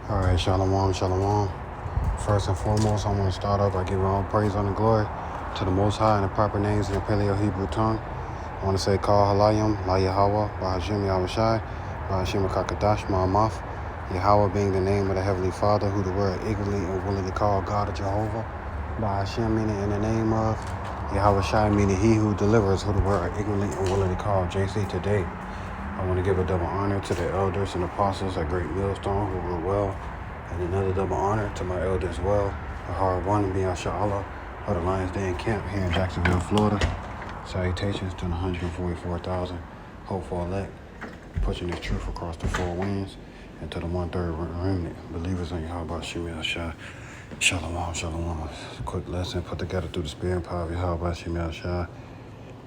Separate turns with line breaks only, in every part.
All right, shalom, shalom. First and foremost, I want to start off by giving all praise and glory to the Most High and the proper names in the Paleo Hebrew tongue. I want to say Kal Halayim, La Yahweh, Bahashim Yahushai, Bahashim Kakadash Ma'amath, Yahweh being the name of the Heavenly Father, who the word ignorantly and willingly called God of Jehovah. Bahashim meaning in the name of, Yahweh Shai meaning he who delivers, who the word ignorantly and willingly called JC today. I want to give a double honor to the elders and apostles at Great Millstone who rule well, and another double honor to my elder as well, the hard one being Sha'Allah of the Lions Den camp here in Jacksonville, Florida. Salutations to the 144,000 hopeful elect, pushing this truth across the four winds, and to the 1/3 remnant believers on Yahweh Shemel Shah. Shalom, shalom. Quick lesson put together through the spirit and power of Yahweh Shemel Shah.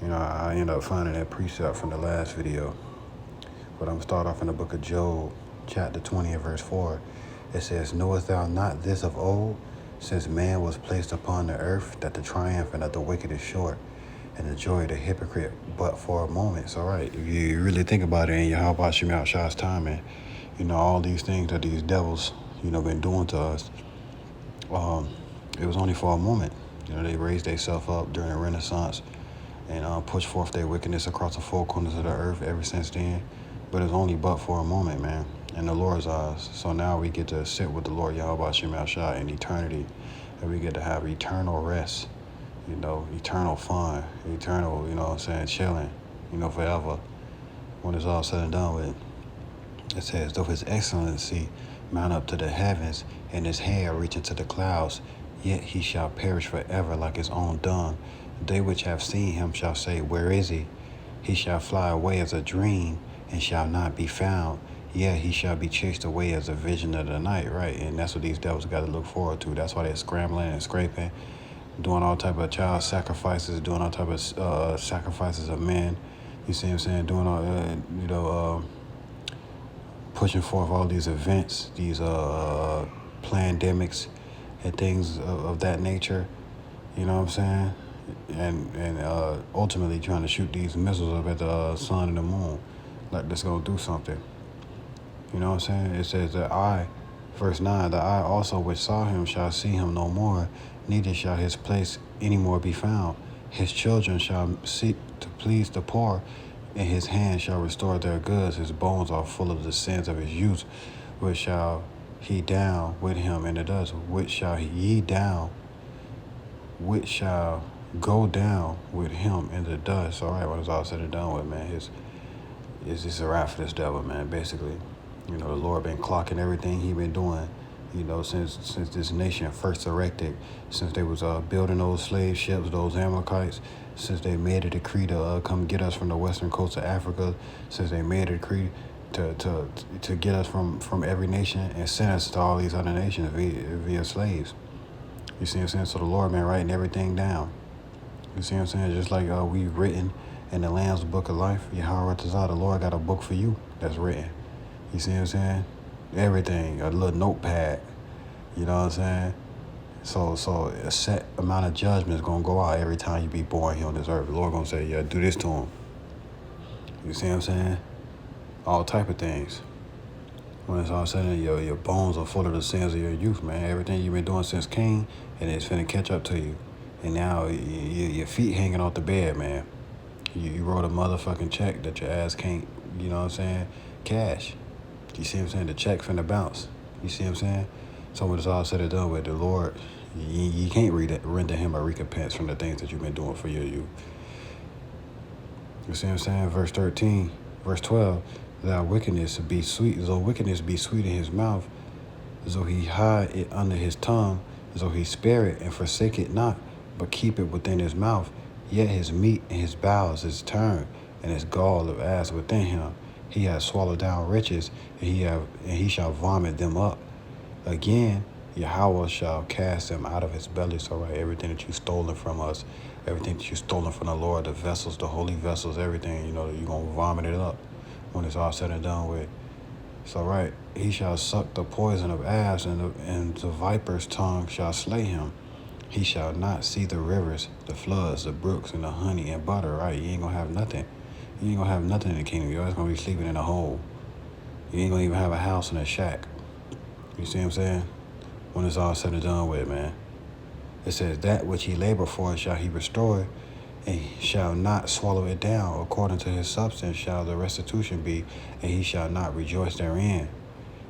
I ended up finding that precept from the last video. But I'm going to start off in the book of Job, chapter 20 and verse 4. It says, Knowest thou not this of old, since man was placed upon the earth, that the triumph of the wicked is short, and the joy of the hypocrite but for a moment. So, right, if you really think about it in Yahweh Shemel Shah's timing, all these things that these devils, been doing to us, it was only for a moment. They raised themselves up during the Renaissance and pushed forth their wickedness across the four corners of the earth ever since then. But it's only but for a moment, man, in the Lord's eyes. So now we get to sit with the Lord Yahweh Shemel Shah in eternity, and we get to have eternal rest, eternal fun, eternal, chilling, forever. When it's all said and done with, it says, though his excellency mount up to the heavens, and his hair reach into the clouds, yet he shall perish forever like his own dung. They which have seen him shall say, Where is he? He shall fly away as a dream, and shall not be found. Yeah, he shall be chased away as a vision of the night, right? And that's what these devils got to look forward to. That's why they're scrambling and scraping, doing all type of child sacrifices, doing all type of sacrifices of men. You see what I'm saying? Doing all, pushing forth all these events, these pandemics and things of that nature. You know what I'm saying? And ultimately trying to shoot these missiles up at the sun and the moon. Like that's going to do something. You know what I'm saying? It says that verse 9, the eye also which saw him shall see him no more, neither shall his place any more be found. His children shall seek to please the poor, and his hand shall restore their goods. His bones are full of the sins of his youth, which shall he down with him in the dust, which shall he down, which shall go down with him in the dust. All right, when it's all said and done with, man, it's just a wrap for this devil, man, basically. The Lord been clocking everything he been doing, since this nation first erected, since they was building those slave ships, those Amalekites, since they made a decree to come get us from the western coast of Africa, since they made a decree to get us from every nation and send us to all these other nations via slaves. You see what I'm saying? So the Lord been writing everything down. You see what I'm saying? Just like we've written in the Lamb's Book of Life, Yahweh Tazah, the Lord got a book for you that's written. You see what I'm saying? Everything, a little notepad. You know what I'm saying? So a set amount of judgment is going to go out every time you be born here on this earth. The Lord going to say, yeah, do this to him. You see what I'm saying? All type of things. When it's all said and done, your bones are full of the sins of your youth, man. Everything you've been doing since Cain, and it's finna catch up to you. And now your feet hanging off the bed, man. You wrote a motherfucking check that your ass can't, cash. You see what I'm saying? The check finna bounce. You see what I'm saying? So when it's all said and done with, the Lord, you can't render him a recompense from the things that you've been doing for your youth. You see what I'm saying? Verse 12, Thou wickedness be sweet, though wickedness be sweet in his mouth, though he hide it under his tongue, though he spare it and forsake it not, but keep it within his mouth, yet his meat and his bowels is turned, and his gall of ass within him. He has swallowed down riches, and he shall vomit them up. Again, Yahweh shall cast them out of his belly. So right, everything that you've stolen from us, everything that you've stolen from the Lord, the vessels, the holy vessels, everything, you're going to vomit it up when it's all said and done with. So right, he shall suck the poison of asps, and the viper's tongue shall slay him. He shall not see the rivers, the floods, the brooks, and the honey and butter, right? You ain't going to have nothing. You ain't going to have nothing in the kingdom. You're always going to be sleeping in a hole. You ain't going to even have a house and a shack. You see what I'm saying? When it's all said and done with, man. It says, that which he labored for shall he restore, and he shall not swallow it down. According to his substance shall the restitution be, and he shall not rejoice therein.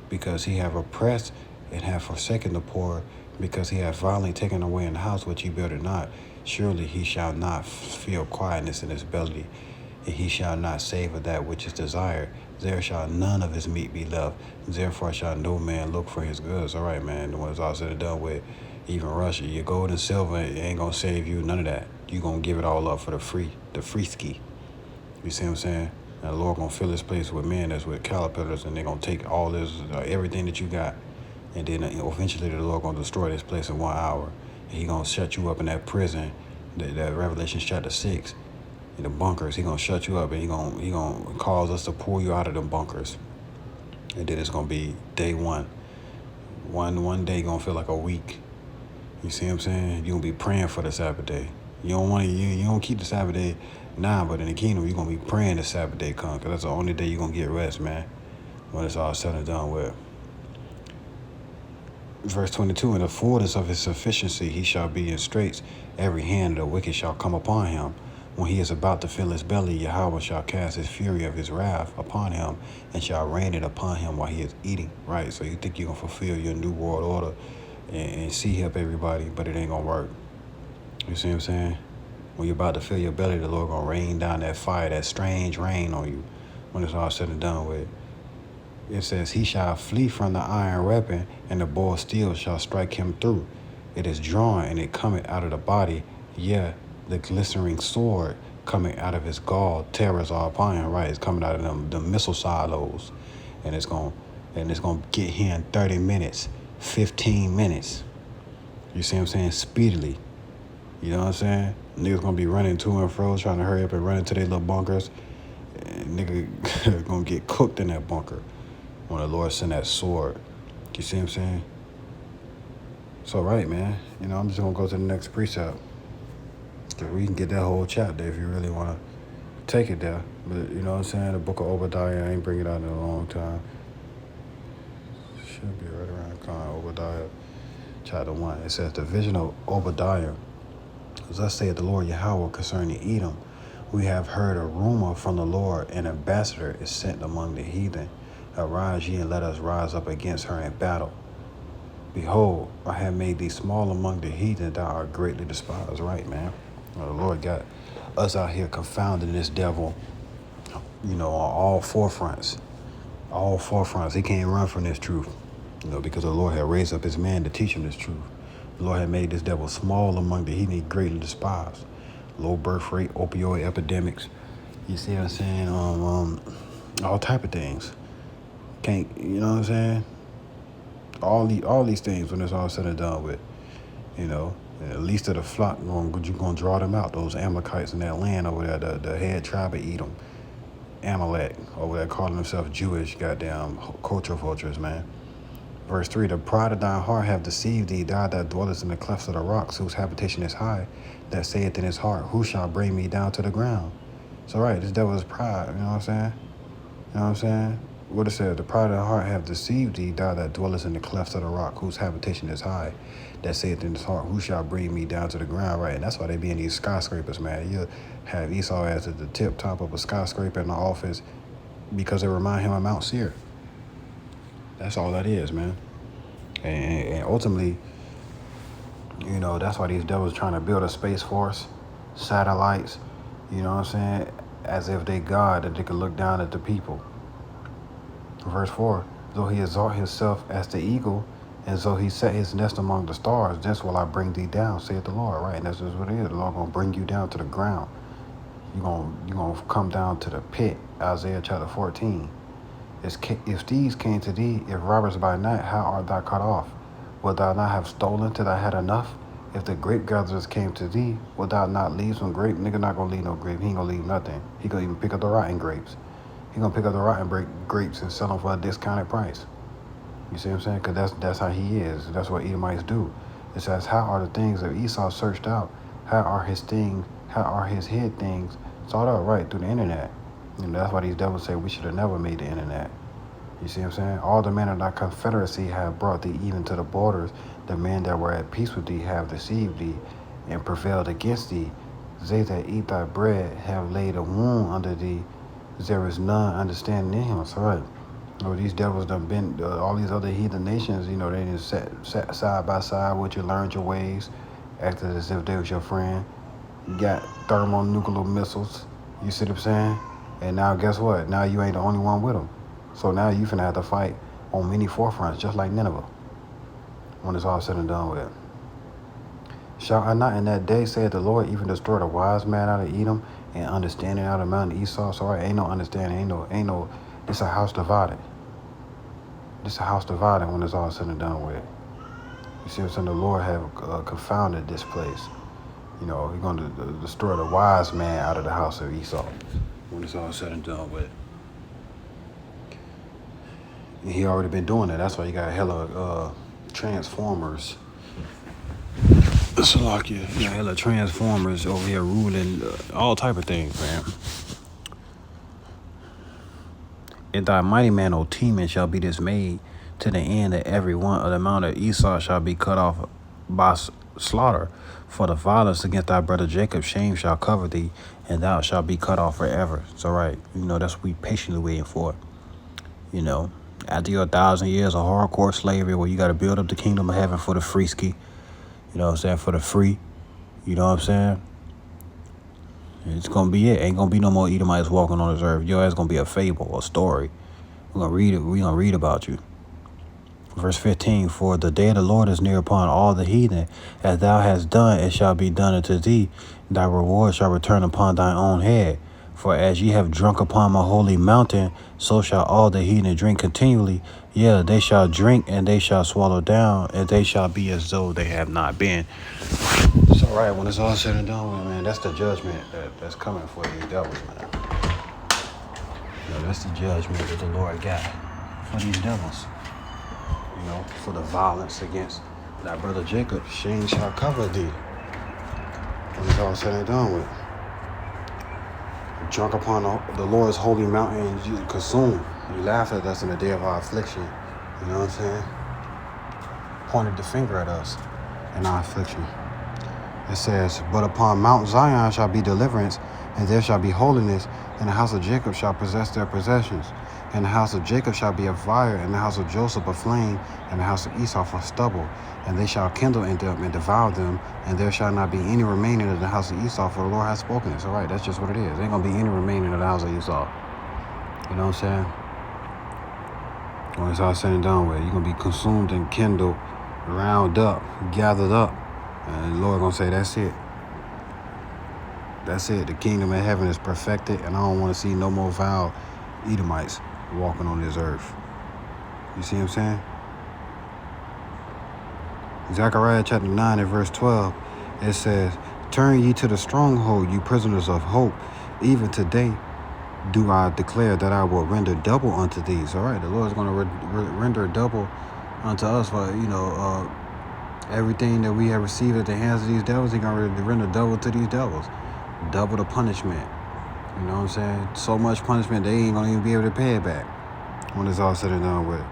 Because he have oppressed and have forsaken the poor, because he hath violently taken away an house which he builded not. Surely he shall not feel quietness in his belly, and he shall not save of that which is desired. There shall none of his meat be left. Therefore shall no man look for his goods. All right, man. When it's all said and done with, even Russia, your gold and silver ain't gonna save you none of that. You gonna give it all up for the free ski. You see what I'm saying? And the Lord gonna fill this place with men that's with caterpillars, and they gonna take all this, everything that you got, and then eventually the Lord gonna destroy this place in 1 hour. And he gonna shut you up in that prison, that Revelation chapter 6, in the bunkers. He gonna shut you up, and he gonna cause us to pull you out of them bunkers. And then it's gonna be day one. One day gonna feel like a week. You see what I'm saying? You gonna be praying for the Sabbath day. You don't keep the Sabbath day now, but in the kingdom you gonna be praying the Sabbath day come, because that's the only day you gonna get rest, man. When it's all said and done with. Verse 22, in the fullness of his sufficiency he shall be in straits. Every hand of the wicked shall come upon him. When he is about to fill his belly, Yahweh shall cast his fury of his wrath upon him, and shall rain it upon him while he is eating. Right? So you think you're going to fulfill your new world order and see up everybody, but it ain't going to work. You see what I'm saying? When you're about to fill your belly, the Lord going to rain down that fire, that strange rain on you when it's all said and done with. It says, he shall flee from the iron weapon, and the bow of steel shall strike him through. It is drawn, and it cometh out of the body. Yeah, the glistening sword coming out of his gall. Terrors are upon him, right? It's coming out of them missile silos. And it's gonna get here in 30 minutes, 15 minutes. You see what I'm saying? Speedily. You know what I'm saying? Niggas gonna be running to and fro, trying to hurry up and run into their little bunkers. And nigga gonna get cooked in that bunker when the Lord send that sword. You see what I'm saying? So, right, man. You know, I'm just gonna go to the next precept. We can get that whole chapter if you really want to take it there. But, you know what I'm saying? The book of Obadiah, I ain't bring it out in a long time. Should be right around the corner. Obadiah, chapter 1. It says, the vision of Obadiah. Thus saith the Lord Yahweh concerning Edom. We have heard a rumor from the Lord. An ambassador is sent among the heathen. Arise ye, and let us rise up against her in battle. Behold, I have made thee small among the heathen, thou art greatly despised. Right, man? The Lord got us out here confounding this devil, you know, on all forefronts. All forefronts. He can't run from this truth, you know, because the Lord had raised up his man to teach him this truth. The Lord had made this devil small among the heathen, greatly despised. Low birth rate, opioid epidemics. You see what I'm saying? All type of things. Can't, you know what I'm saying? All these things when it's all said and done with, you know. At least of the flock, you're going to draw them out, those Amalekites in that land over there, the head tribe of Edom. Amalek, over there calling themselves Jewish, goddamn culture vultures, man. Verse 3, the pride of thine heart have deceived thee, thou that dwellest in the clefts of the rocks, whose habitation is high, that saith in his heart, who shall bring me down to the ground? So right, this devil is pride, you know what I'm saying? You know what I'm saying? What it said, the pride of the heart have deceived thee, thou that dwellest in the clefts of the rock, whose habitation is high, that saith in his heart, who shall bring me down to the ground? Right, and that's why they be in these skyscrapers, man. You have Esau as at the tip top of a skyscraper in the office because they remind him of Mount Seir. That's all that is, man. And ultimately, you know, that's why these devils trying to build a space force, satellites, you know what I'm saying, as if they God, that they could look down at the people. Verse 4, though he exalt himself as the eagle, and so he set his nest among the stars, thence will I bring thee down, saith the Lord. Right, and that's just what it is. The Lord going to bring you down to the ground. You're gonna come down to the pit, Isaiah chapter 14. If thieves came to thee, if robbers by night, how art thou cut off? Wilt thou not have stolen till thou had enough? If the grape gatherers came to thee, wilt thou not leave some grape? Nigga not gonna leave no grape. He ain't gonna leave nothing. He gonna even pick up the rotten grapes. He gonna pick up the rotten grapes and sell them for a discounted price. You see what I'm saying? Because that's how he is. That's what Edomites do. It says, how are the things that Esau searched out? How are his things? How are his hid things sought out? Right, through the internet. And that's why these devils say we should have never made the internet. You see what I'm saying? All the men of thy confederacy have brought thee even to the borders. The men that were at peace with thee have deceived thee and prevailed against thee. They that eat thy bread have laid a wound under thee. There is none understanding in him. That's right. These devils done been, all these other heathen nations, they just sat side by side with you, learned your ways, acted as if they was your friend. You got thermonuclear missiles, you see what I'm saying? And now guess what? Now you ain't the only one with them. So now you finna have to fight on many forefronts, just like Nineveh, when it's all said and done with. Shall I not in that day, said the Lord, even destroy the wise man out of Edom and understanding out of Mount Esau? So ain't no understanding, ain't no, this a house divided. This a house divided when it's all said and done with. You see what I'm saying? The Lord have confounded this place. He's going to destroy the wise man out of the house of Esau when it's all said and done with. And he already been doing that. That's why you got hella transformers. Salakia, you got hella transformers over here ruling all type of things, man. And thy mighty man, O Teman, shall be dismayed to the end that every one of the mount of Esau shall be cut off by slaughter. For the violence against thy brother Jacob, shame shall cover thee, and thou shalt be cut off forever. It's all right. That's what we patiently waiting for. After your 1,000 years of hardcore slavery where you got to build up the kingdom of heaven for the free ski, for the free, you know what I'm saying? It's going to be it. Ain't going to be no more Edomites walking on this earth. Your ass going to be a fable, a story. We're going to read it. We're going to read about you. Verse 15, for the day of the Lord is near upon all the heathen. As thou hast done, it shall be done unto thee. Thy reward shall return upon thine own head. For as ye have drunk upon my holy mountain, so shall all the heathen drink continually. Yeah, they shall drink, and they shall swallow down, and they shall be as though they have not been. It's all right when it's all said and done, man. That's the judgment that's coming for these devils, man. That's the judgment that the Lord got for these devils. For the violence against thy brother Jacob, shame shall cover thee. When it's all said and done with. Drunk upon the Lord's holy mountain, you consumed. You laughed at us in the day of our affliction. You know what I'm saying? Pointed the finger at us in our affliction. It says, but upon Mount Zion shall be deliverance, and there shall be holiness, and the house of Jacob shall possess their possessions. And the house of Jacob shall be a fire, and the house of Joseph a flame, and the house of Esau for stubble. And they shall kindle in them and devour them, and there shall not be any remaining of the house of Esau, for the Lord has spoken it. It's all right, that's just what it is. There ain't going to be any remaining of the house of Esau. You know what I'm saying? When it's all said and done with, you're going to be consumed and kindled, round up, gathered up. And the Lord going to say, that's it. That's it. The kingdom of heaven is perfected, and I don't want to see no more vile Edomites walking on this earth. You see what I'm saying? Zechariah chapter 9 and verse 12, it says, turn ye to the stronghold, you prisoners of hope. Even today do I declare that I will render double unto these. All right, the Lord is going to render double unto us for, everything that we have received at the hands of these devils. He's going to render double to these devils. Double the punishment. You know what I'm saying? So much punishment, they ain't going to even be able to pay it back when it's all said and done with.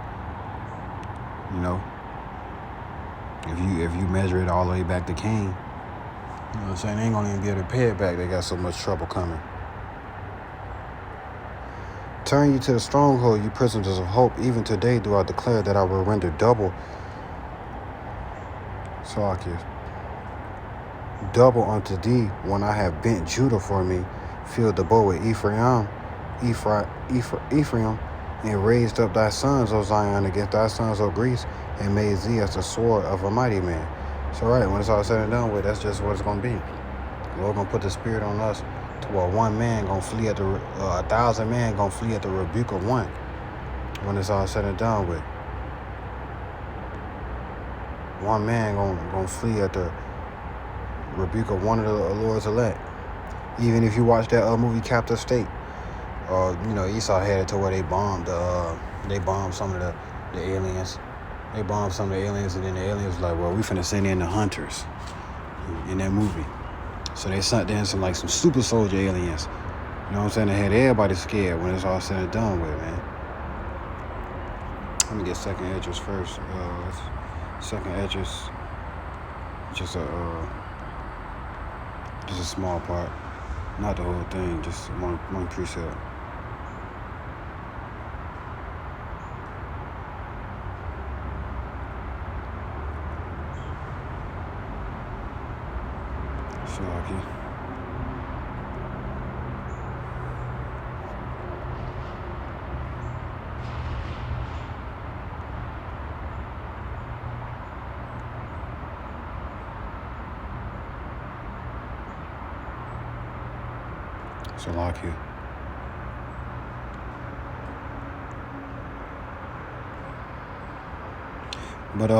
If you measure it all the way back to Cain, you know what I'm saying? They ain't going to even be able to pay it back. They got so much trouble coming. Turn ye to the stronghold, you prisoners of hope. Even today do I declare that I will render double. Double unto thee when I have bent Judah for me, filled the bow with Ephraim, and raised up thy sons, O Zion, against thy sons, O Greece, and made thee as the sword of a mighty man. So right, when it's all said and done with, that's just what it's going to be. The Lord going to put the spirit on us to where one man going to flee at 1,000 men going to flee at the rebuke of one when it's all said and done with. One man going to flee at the rebuke of one of the Lord's elect. Even if you watch that movie Captive State, Esau had it to where they bombed some of the aliens. They bombed some of the aliens, and then the aliens was like, well, we finna send in the hunters in that movie. So they sent in some super soldier aliens. You know what I'm saying? They had everybody scared when it's all said and done with, man. Let me get second address first. Second address, just a small part, not the whole thing, just one precept. Salaki. Salakia. But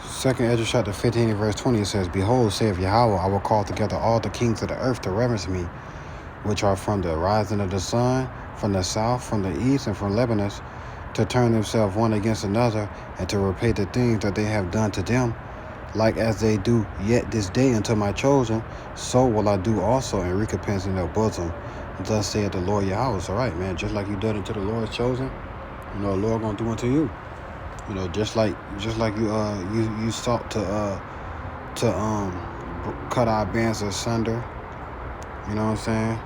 second Ezra chapter 15 and verse 20, it says, Behold, saith Yahweh, I will call together all the kings of the earth to reverence me, which are from the rising of the sun, from the south, from the east, and from Lebanon, to turn themselves one against another, and to repay the things that they have done to them, like as they do yet this day unto my chosen, so will I do also in recompense in their bosom. Thus saith the Lord Yahweh. It's all right, man. Just like you did unto the Lord's chosen, the Lord gonna do unto you. Just like you sought to cut our bands asunder. You know what I'm saying?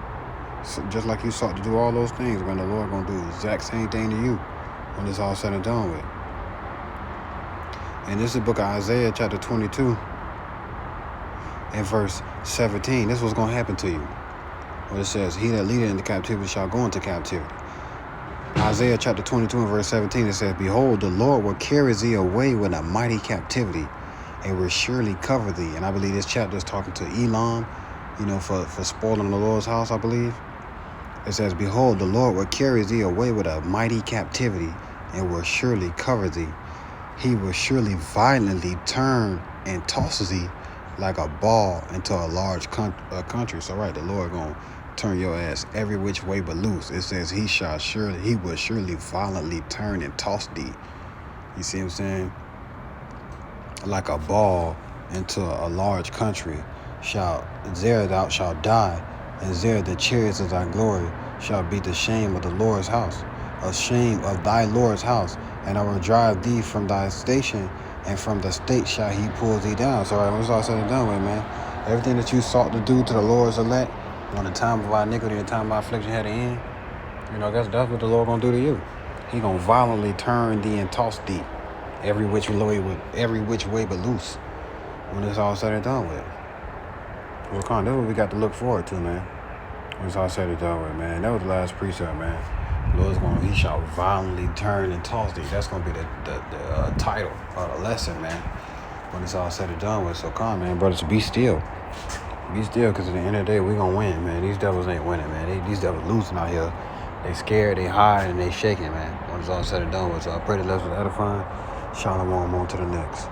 So just like you sought to do all those things, man, the Lord gonna do the exact same thing to you when it's all said and done with. And this is the book of Isaiah, chapter 22, and verse 17. This is what's going to happen to you. Where it says, He that leadeth into captivity shall go into captivity. Isaiah chapter 22 and verse 17, it says, Behold, the Lord will carry thee away with a mighty captivity, and will surely cover thee. And I believe this chapter is talking to Elam, for spoiling the Lord's house, I believe. It says, Behold, the Lord will carry thee away with a mighty captivity, and will surely cover thee. He will surely violently turn and toss thee like a ball into a large country. So right, the Lord gonna turn your ass every which way but loose. It says he will surely violently turn and toss thee. You see what I'm saying? Like a ball into a large country. There thou shalt die, and there the chariots of thy glory shall be the shame of the Lord's house, a shame of thy Lord's house. And I will drive thee from thy station, and from the state shall he pull thee down. So when it's all said and done with, man, everything that you sought to do to the Lord's elect, when the time of our iniquity and the time of our affliction had to end, that's what the Lord gonna do to you. He gonna violently turn thee and toss thee every which way but loose when it's all said and done with. Well, that's what we got to look forward to, man. When it's all said and done with, man. That was the last precept, man. He shall violently turn and toss thee. That's going to be the title of the lesson, man, when it's all said and done with. So come on, man, brothers, be still. Be still, because at the end of the day, we're going to win, man. These devils ain't winning, man. These devils losing out here. They scared, they hiding, and they shaking, man, when it's all said and done with. So I pray the lesson edifying. Shalom, on to the next.